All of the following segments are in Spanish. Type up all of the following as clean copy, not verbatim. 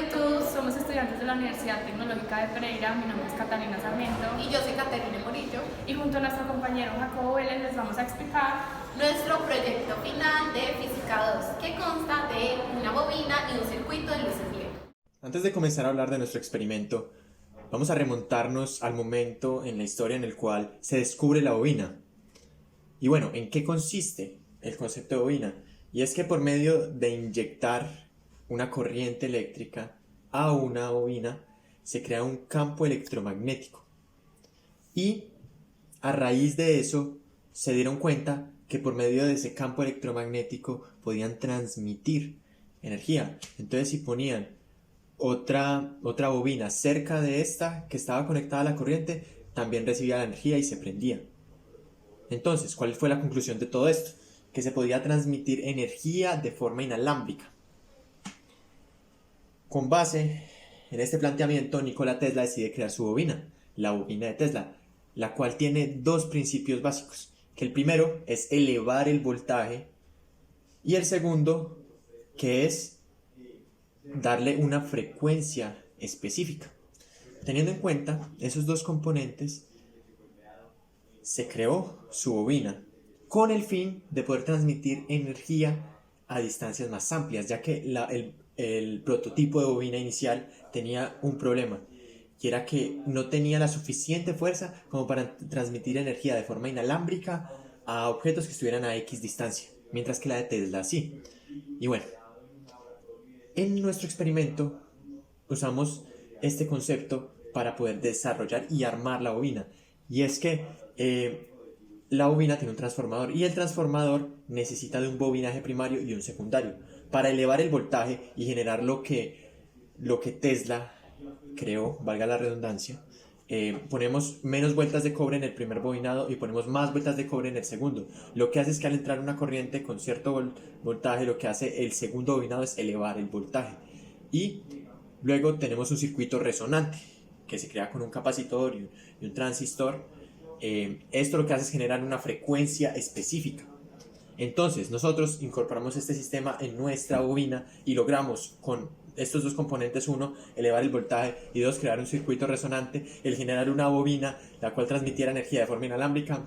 YouTube, somos estudiantes de la Universidad Tecnológica de Pereira. Mi nombre es Catalina Sarmiento. Y yo soy Caterina Morillo. Y junto a nuestro compañero Jacobo Vélez les vamos a explicar nuestro proyecto final de Física 2, que consta de una bobina y un circuito de luces LED. Antes de comenzar a hablar de nuestro experimento, vamos a remontarnos al momento en la historia en el cual se descubre la bobina. Y bueno, ¿en qué consiste el concepto de bobina? Y es que por medio de inyectar una corriente eléctrica a una bobina se crea un campo electromagnético. Y a raíz de eso se dieron cuenta que por medio de ese campo electromagnético podían transmitir energía. Entonces si ponían otra bobina cerca de esta que estaba conectada a la corriente, también recibía la energía y se prendía. Entonces, ¿cuál fue la conclusión de todo esto? Que se podía transmitir energía de forma inalámbrica. Con base en este planteamiento, Nikola Tesla decide crear su bobina, la bobina de Tesla, la cual tiene dos principios básicos, que el primero es elevar el voltaje y el segundo que es darle una frecuencia específica. Teniendo en cuenta esos dos componentes, se creó su bobina con el fin de poder transmitir energía a distancias más amplias, ya que el prototipo de bobina inicial tenía un problema, y era que no tenía la suficiente fuerza como para transmitir energía de forma inalámbrica a objetos que estuvieran a X distancia, mientras que la de Tesla sí. Y bueno, en nuestro experimento usamos este concepto para poder desarrollar y armar la bobina, y es que la bobina tiene un transformador y el transformador necesita de un bobinaje primario y un secundario para elevar el voltaje y generar lo que Tesla creó, valga la redundancia. Ponemos menos vueltas de cobre en el primer bobinado y ponemos más vueltas de cobre en el segundo. Lo que hace es que al entrar una corriente con cierto voltaje, lo que hace el segundo bobinado es elevar el voltaje. Y luego tenemos un circuito resonante que se crea con un capacitor y un transistor. Esto lo que hace es generar una frecuencia específica. Entonces nosotros incorporamos este sistema en nuestra bobina y logramos con estos dos componentes: uno, elevar el voltaje, y dos, crear un circuito resonante, el generar una bobina la cual transmitiera energía de forma inalámbrica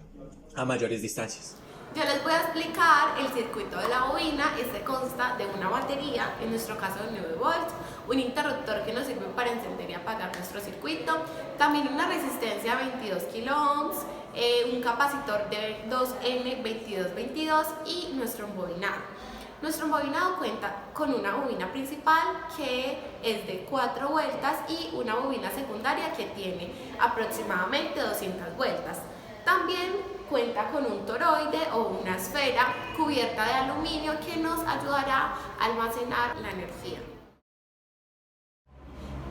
a mayores distancias. Yo les voy a explicar el circuito de la bobina. Este consta de una batería, en nuestro caso de 9 volts, un interruptor que nos sirve para encender y apagar nuestro circuito, también una resistencia de 22 kilo ohms, un capacitor de 2N2222 y nuestro embobinado. Nuestro embobinado cuenta con una bobina principal que es de 4 vueltas y una bobina secundaria que tiene aproximadamente 200 vueltas. También cuenta con un toroide o una esfera cubierta de aluminio que nos ayudará a almacenar la energía.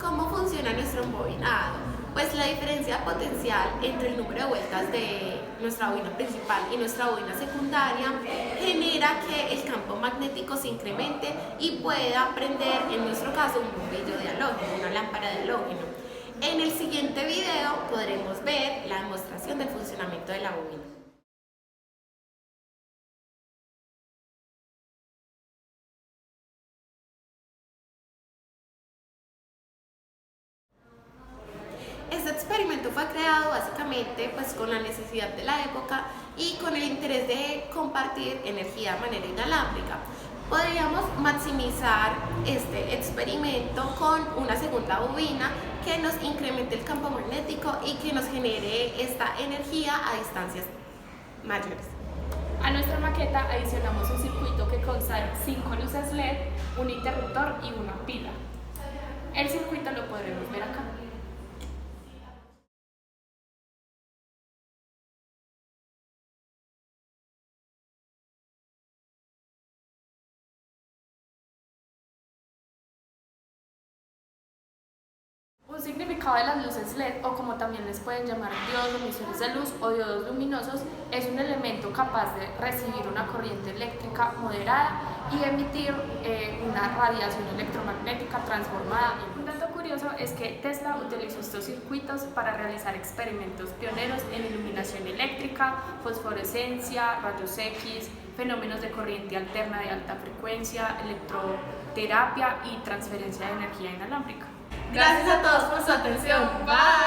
¿Cómo funciona nuestro embobinado? Pues la diferencia potencial entre el número de vueltas de nuestra bobina principal y nuestra bobina secundaria genera que el campo magnético se incremente y pueda prender, en nuestro caso, un bombillo de halógeno, una lámpara de halógeno. En el siguiente video podremos ver la demostración del funcionamiento de la bobina. Este experimento fue creado básicamente con la necesidad de la época y con el interés de compartir energía de manera inalámbrica. Podríamos maximizar este experimento con una segunda bobina que nos incremente el campo magnético y que nos genere esta energía a distancias mayores. a nuestra maqueta adicionamos un circuito que consta de 5 luces LED, un interruptor y una pila. El circuito lo podremos ver acá. Un significado de las luces LED, o como también les pueden llamar diodos emisores de luz o diodos luminosos, es un elemento capaz de recibir una corriente eléctrica moderada y emitir una radiación electromagnética transformada. Un dato curioso es que Tesla utilizó estos circuitos para realizar experimentos pioneros en iluminación eléctrica, fosforescencia, rayos X, fenómenos de corriente alterna de alta frecuencia, terapia y transferencia de energía inalámbrica. Gracias a todos por su atención. Bye.